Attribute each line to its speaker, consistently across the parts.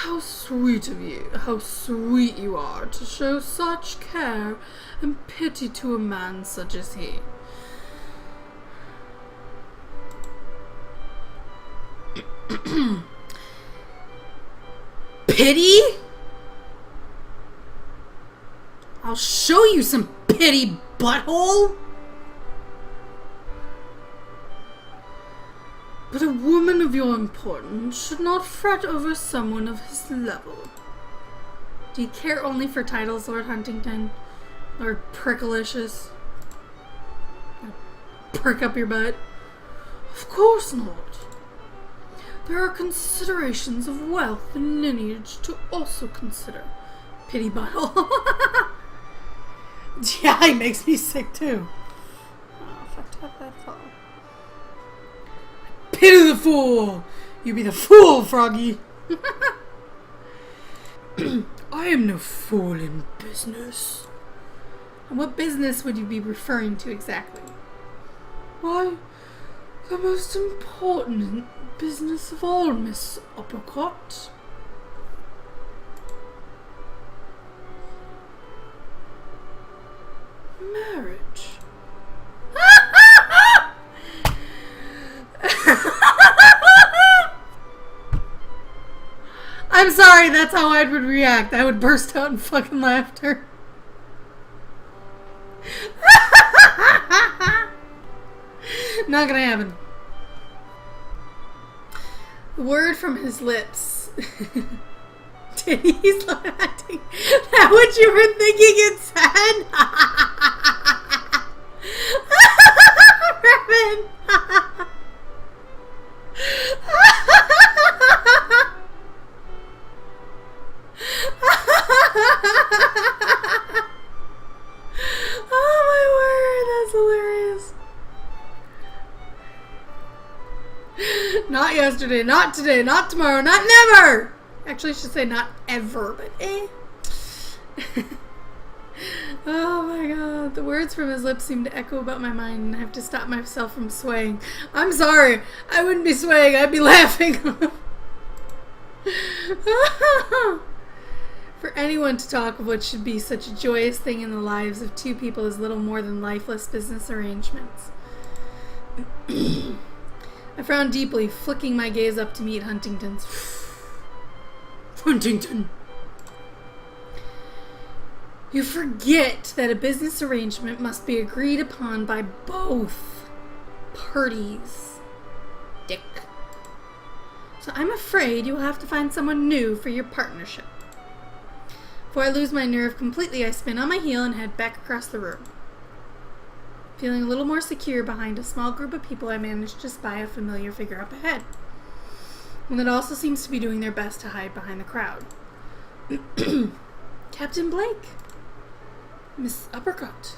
Speaker 1: how sweet of you, how sweet you are to show such care and pity to a man such as he. Pity? I'll show you some pity, butthole! But a woman of your importance should not fret over someone of his level. Do you care only for titles, Lord Huntington? Lord Prickalicious? Prick up your butt? Of course not. There are considerations of wealth and lineage to also consider. Pity butthole. Yeah, he makes me sick too. Oh, fucked up that fall. Pity the fool! You be the fool, Froggy! I am no fool in business. And what business would you be referring to exactly? Why, the most important business of all, Miss Uppercut. Marriage. I'm sorry, that's how I would react. I would burst out in fucking laughter. Not gonna happen. The word from his lips. Titties laughing. That what you were thinking it said? Revan. Oh my word, that's hilarious. Not yesterday, not today, not tomorrow, not never! Actually, I should say not ever, but eh. Oh my god, the words from his lips seem to echo about my mind, and I have to stop myself from swaying. I'm sorry, I wouldn't be swaying, I'd be laughing. For anyone to talk of what should be such a joyous thing in the lives of two people is little more than lifeless business arrangements. I frowned deeply, flicking my gaze up to meet Huntington's. Huntington! You forget that a business arrangement must be agreed upon by both parties, Dick. So I'm afraid you will have to find someone new for your partnership. Before I lose my nerve completely, I spin on my heel and head back across the room. Feeling a little more secure behind a small group of people, I manage to spy a familiar figure up ahead. One that also seems to be doing their best to hide behind the crowd. Captain Blake! Miss Uppercut.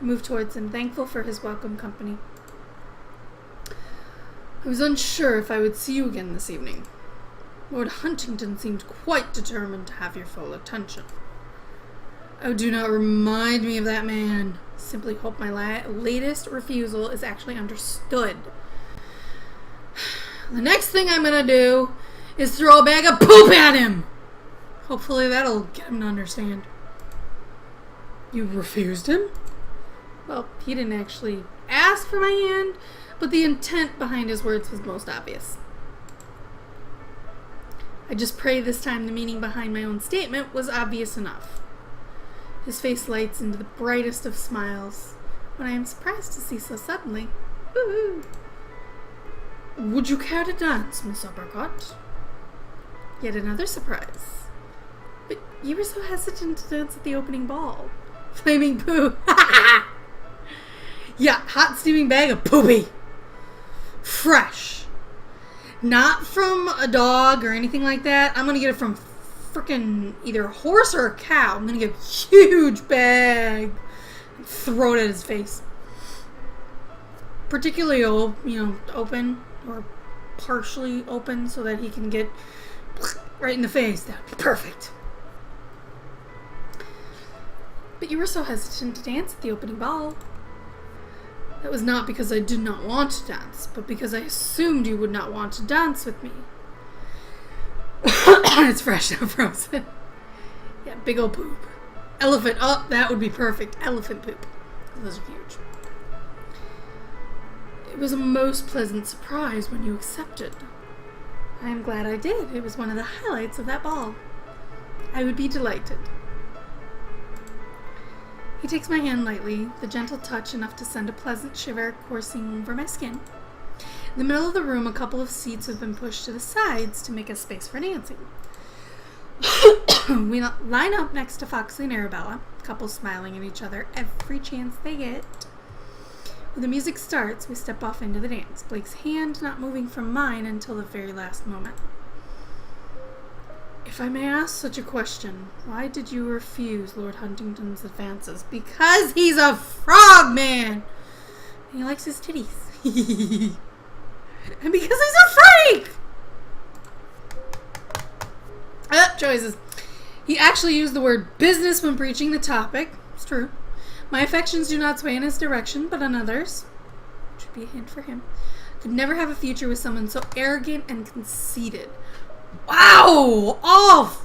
Speaker 1: I moved towards him, thankful for his welcome company. I was unsure if I would see you again this evening. Lord Huntington seemed quite determined to have your full attention. Oh, do not remind me of that man. Simply hope my latest refusal is actually understood. The next thing I'm gonna do is throw a bag of poop at him. Hopefully that'll get him to understand. You refused him? Well, he didn't actually ask for my hand, but the intent behind his words was most obvious. I just pray this time the meaning behind my own statement was obvious enough. His face lights into the brightest of smiles when I am surprised to see so suddenly. Woo-hoo. Would you care to dance, Miss Uppercut? Yet another surprise. But you were so hesitant to dance at the opening ball. Flaming poo. Yeah, hot steaming bag of poopy. Fresh. Not from a dog or anything like that. I'm gonna get it from freaking either a horse or a cow. I'm gonna get a huge bag and throw it at his face. Particularly, open or partially open so that he can get right in the face. That'd be perfect. But you were so hesitant to dance at the opening ball. That was not because I did not want to dance, but because I assumed you would not want to dance with me. It's fresh, not frozen. Yeah, big old poop. Elephant. Oh, that would be perfect. Elephant poop. Those are huge. It was a most pleasant surprise when you accepted. I am glad I did. It was one of the highlights of that ball. I would be delighted. He takes my hand lightly, the gentle touch enough to send a pleasant shiver coursing over my skin. In the middle of the room, a couple of seats have been pushed to the sides to make a space for dancing. We line up next to Foxley and Arabella, couples smiling at each other every chance they get. When the music starts, we step off into the dance, Blake's hand not moving from mine until the very last moment. If I may ask such a question, why did you refuse Lord Huntington's advances? Because he's a frog man! And he likes his titties. And because he's a freak! Choices. He actually used the word business when preaching the topic. It's true. My affections do not sway in his direction, but on others. Which would be a hint for him. Could never have a future with someone so arrogant and conceited. Wow! All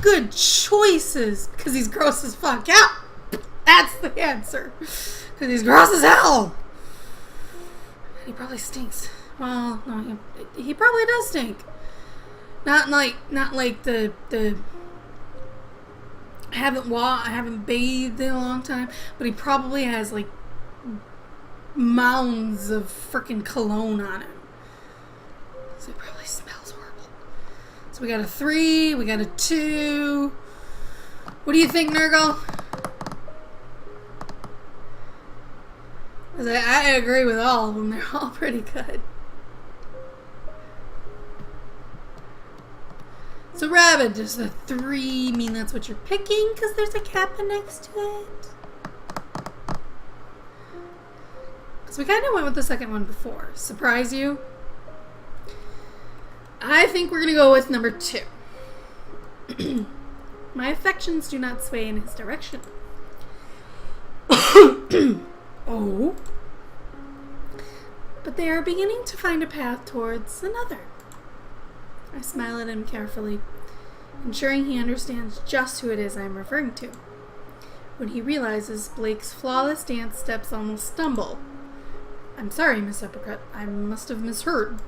Speaker 1: good choices. Because he's gross as fuck. Yeah! That's the answer. Because he's gross as hell. He probably stinks. Well, no, he probably does stink. Not like the I haven't bathed in a long time, but he probably has like mounds of freaking cologne on him. So he probably smells horrible. So we got a 3, we got a 2. What do you think, Nurgle? I agree with all of them. They're all pretty good. So Rabbit, does the 3 mean that's what you're picking because there's a kappa next to it? Because we kind of went with the second one before. Surprise you? I think we're going to go with number 2. My affections do not sway in his direction. Oh. But they are beginning to find a path towards another. I smile at him carefully, ensuring he understands just who it is I am referring to. When he realizes Blake's flawless dance steps almost stumble. I'm sorry, Miss Uppercut. I must have misheard.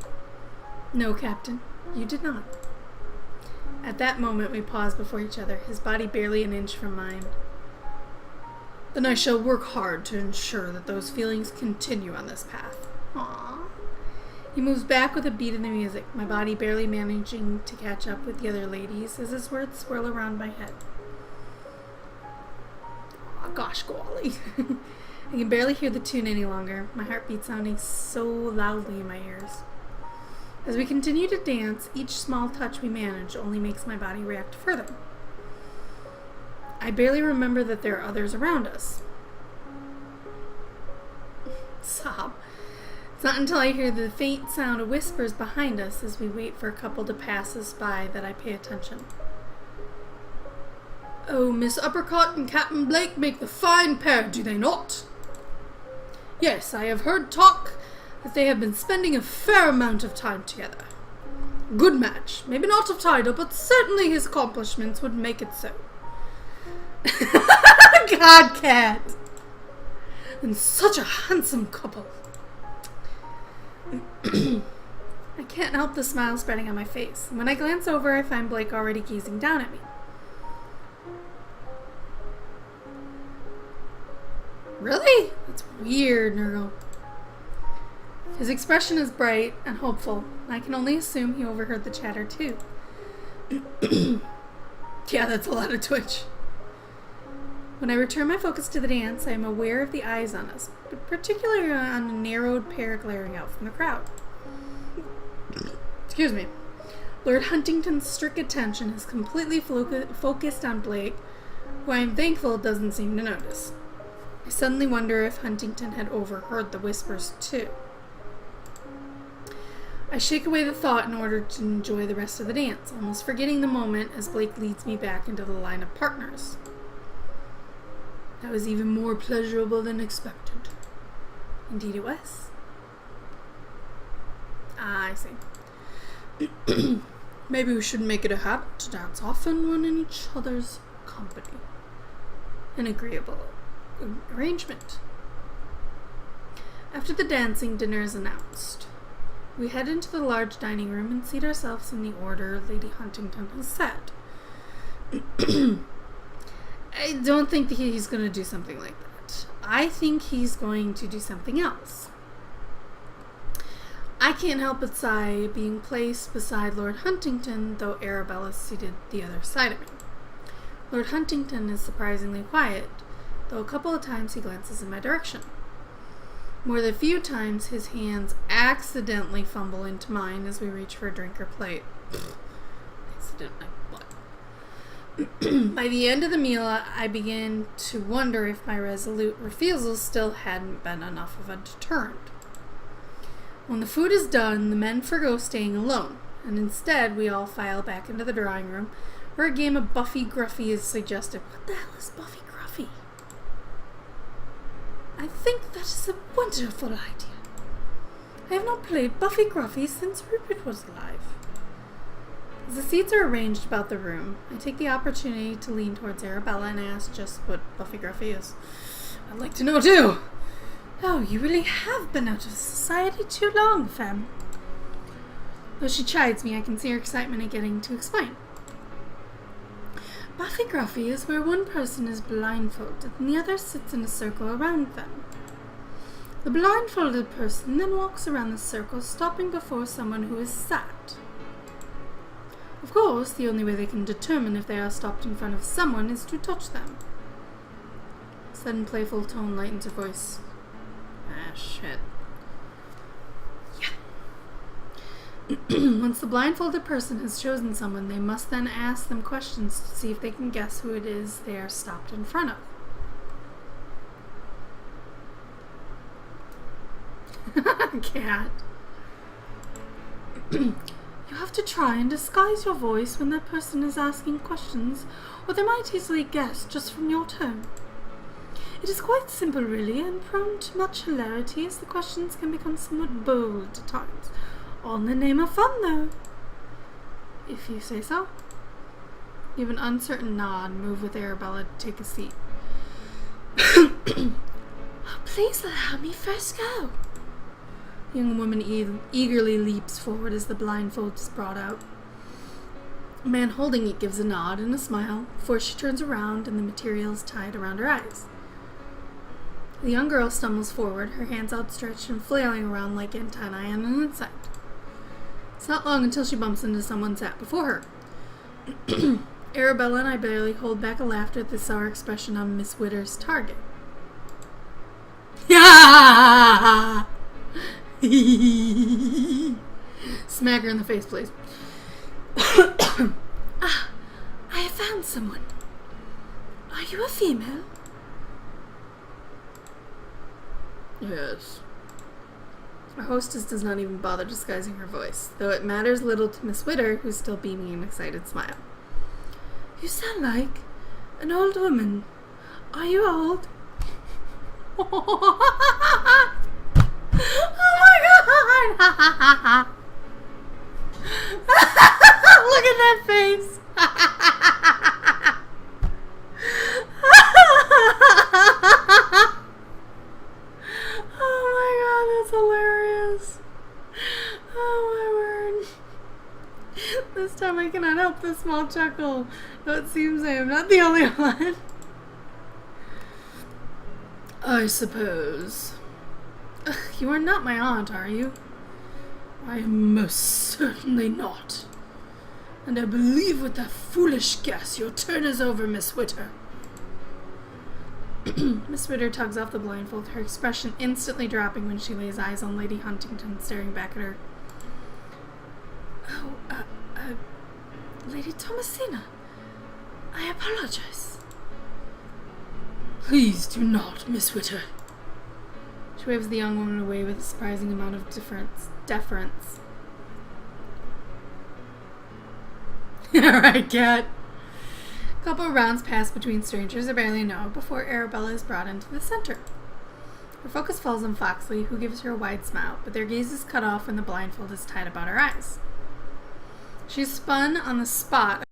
Speaker 1: No, Captain, you did not. At that moment, we pause before each other, his body barely an inch from mine. Then I shall work hard to ensure that those feelings continue on this path. Aww. He moves back with a beat in the music, my body barely managing to catch up with the other ladies as his words swirl around my head. Oh, gosh, golly. I can barely hear the tune any longer, my heartbeat sounding so loudly in my ears. As we continue to dance, each small touch we manage only makes my body react further. I barely remember that there are others around us. Sob. It's not until I hear the faint sound of whispers behind us as we wait for a couple to pass us by that I pay attention. Oh, Miss Uppercut and Captain Blake make the fine pair, do they not? Yes, I have heard talk that they have been spending a fair amount of time together. Good match. Maybe not of title, but certainly his accomplishments would make it so. God, Cat! And such a handsome couple. I can't help the smile spreading on my face. When I glance over, I find Blake already gazing down at me. Really? That's weird, Nurgle. His expression is bright and hopeful, and I can only assume he overheard the chatter too. Yeah, that's a lot of twitch. When I return my focus to the dance, I am aware of the eyes on us, but particularly on a narrowed pair glaring out from the crowd. Excuse me. Lord Huntington's strict attention is completely focused on Blake, who I am thankful doesn't seem to notice. I suddenly wonder if Huntington had overheard the whispers too. I shake away the thought in order to enjoy the rest of the dance, almost forgetting the moment as Blake leads me back into the line of partners. That was even more pleasurable than expected. Indeed it was. Ah, I see. Maybe we should make it a habit to dance often when in each other's company. An agreeable arrangement. After the dancing, dinner is announced. We head into the large dining room and seat ourselves in the order Lady Huntington has set. I don't think that he's going to do something like that. I think he's going to do something else. I can't help but sigh being placed beside Lord Huntington, though Arabella's seated the other side of me. Lord Huntington is surprisingly quiet, though a couple of times he glances in my direction. More than a few times his hands accidentally fumble into mine as we reach for a drink or plate. Accidentally what? By the end of the meal, I begin to wonder if my resolute refusal still hadn't been enough of a deterrent. When the food is done, the men forgo staying alone, and instead we all file back into the drawing room, where a game of Buffygraphy is suggested. What the hell is Buffygraphy? I think that is a wonderful idea. I have not played Buffygraphy since Rupert was alive. As the seats are arranged about the room, I take the opportunity to lean towards Arabella and ask just what Buffygraphy is. I'd like to know too. Oh, you really have been out of society too long, femme. Though she chides me, I can see her excitement at getting to explain. Buffygraphy is where one person is blindfolded and the other sits in a circle around them. The blindfolded person then walks around the circle, stopping before someone who is sat. Of course, the only way they can determine if they are stopped in front of someone is to touch them. A sudden playful tone lightens her voice. Ah, shit. Yeah. Once the blindfolded person has chosen someone, they must then ask them questions to see if they can guess who it is they are stopped in front of. Cat. You have to try and disguise your voice when that person is asking questions, or they might easily guess just from your tone. It is quite simple, really, and prone to much hilarity, as the questions can become somewhat bold at times. All in the name of fun, though. If you say so. Give an uncertain nod and move with Arabella to take a seat. Please allow me first go. The young woman eagerly leaps forward as the blindfold is brought out. The man holding it gives a nod and a smile before she turns around and the material is tied around her eyes. The young girl stumbles forward, her hands outstretched and flailing around like antennae on an insect. It's not long until she bumps into someone sat before her. Arabella and I barely hold back a laughter at the sour expression on Miss Witter's target. Yeah! Smack her in the face, please. Ah, I have found someone. Are you a female? Yes. Our hostess does not even bother disguising her voice, though it matters little to Miss Witter, who's still beaming an excited smile. You sound like an old woman. Are you old? Oh my god! Look at that face! Oh my god, that's hilarious. Oh my word. This time I cannot help the small chuckle, though it seems I am not the only one. I suppose. Ugh, you are not my aunt, are you? I am most certainly not. And I believe with that foolish guess your turn is over, Miss Witter. Miss Witter tugs off the blindfold, her expression instantly dropping when she lays eyes on Lady Huntington staring back at her. Oh, Lady Thomasina, I apologize. Please do not, Miss Witter. She waves the young woman away with a surprising amount of deference. Alright, cat. A couple of rounds pass between strangers I barely know before Arabella is brought into the center. Her focus falls on Foxley, who gives her a wide smile, but their gaze is cut off when the blindfold is tied about her eyes. She's spun on the spot.